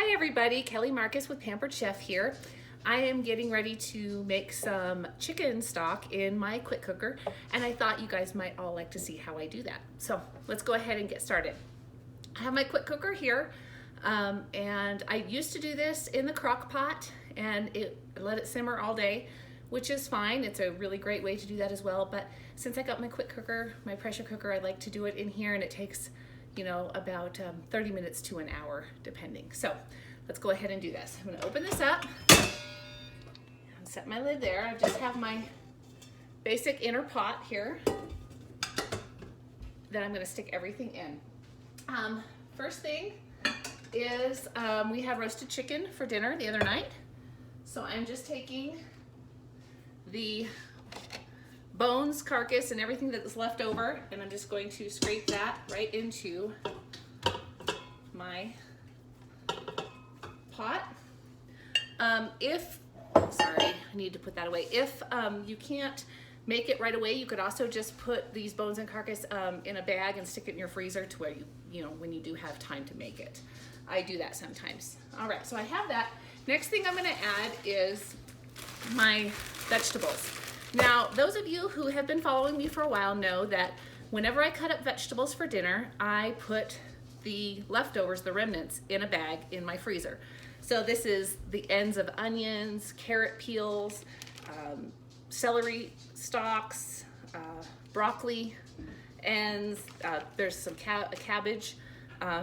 Hi everybody, Kelly Marcus with Pampered Chef here. I am getting ready to make some chicken stock in my quick cooker, and I thought you guys might all like to see how I do that. So let's go ahead and get started. I have my quick cooker here, and I used to do this in the crock pot and let it simmer all day, which is fine. It's a really great way to do that as well, but since I got my quick cooker, my pressure cooker, I like to do it in here, and it takes about 30 minutes to an hour, depending. So let's go ahead and do this. I'm gonna open this up and set my lid there. I just have my basic inner pot here that I'm gonna stick everything in. First thing is we had roasted chicken for dinner the other night. So I'm just taking the bones, carcass, and everything that is left over, and I'm just going to scrape that right into my pot. Sorry, I need to put that away. If you can't make it right away, you could also just put these bones and carcass in a bag and stick it in your freezer to where when you do have time to make it. I do that sometimes. All right, so I have that. Next thing I'm gonna add is my vegetables. Now, those of you who have been following me for a while know that whenever I cut up vegetables for dinner, I put the leftovers, the remnants, in a bag in my freezer. So this is the ends of onions, carrot peels, celery stalks, broccoli ends, there's some cabbage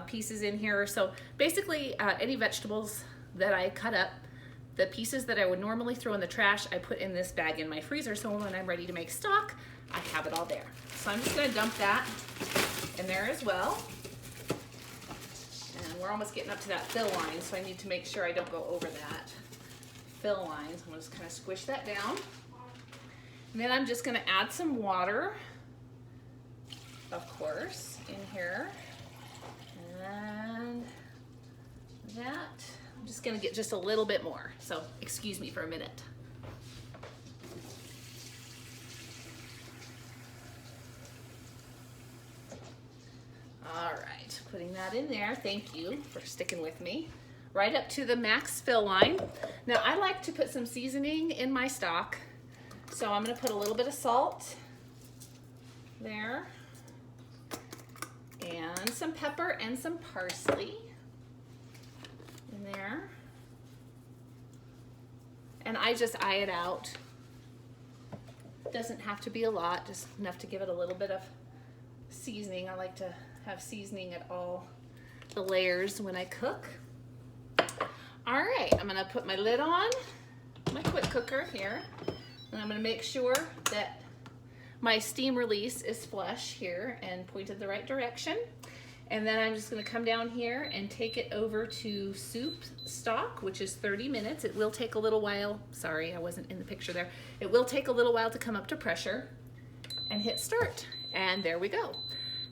pieces in here. So basically any vegetables that I cut up, the pieces that I would normally throw in the trash, I put in this bag in my freezer, so when I'm ready to make stock, I have it all there. So I'm just gonna dump that in there as well. And we're almost getting up to that fill line, so I need to make sure I don't go over that fill line. So I'm gonna just kind of squish that down. And then I'm just gonna add some water, of course, in here. And that. I'm just gonna get just a little bit more, so excuse me for a minute. All right, putting that in there. Thank you for sticking with me. Right up to the max fill line. Now I like to put some seasoning in my stock, so I'm gonna put a little bit of salt there, and some pepper and some parsley in there. And I just eye it out. Doesn't have to be a lot, just enough to give it a little bit of seasoning. I like to have seasoning at all the layers when I cook. All right, I'm gonna put my lid on my quick cooker here, and I'm gonna make sure that my steam release is flush here and pointed the right direction. And then I'm just gonna come down here and take it over to soup stock, which is 30 minutes. It will take a little while. Sorry, I wasn't in the picture there. It will take a little while to come up to pressure, and hit start. And there we go.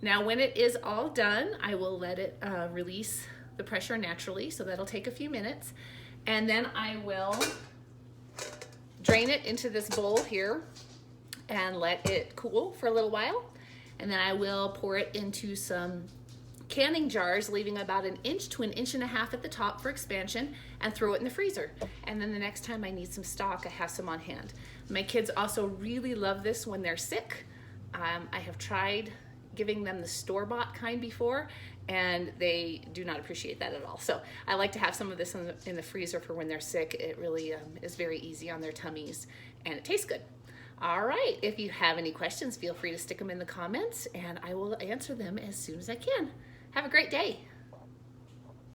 Now when it is all done, I will let it release the pressure naturally, so that'll take a few minutes. And then I will drain it into this bowl here and let it cool for a little while. And then I will pour it into some canning jars, leaving about 1 inch to 1.5 inches at the top for expansion, and throw it in the freezer. And then the next time I need some stock, I have some on hand. My kids also really love this when they're sick. I have tried giving them the store-bought kind before, and they do not appreciate that at all. So I like to have some of this in the freezer for when they're sick. It really is very easy on their tummies, and it tastes good. All right, if you have any questions, feel free to stick them in the comments, and I will answer them as soon as I can. Have a great day.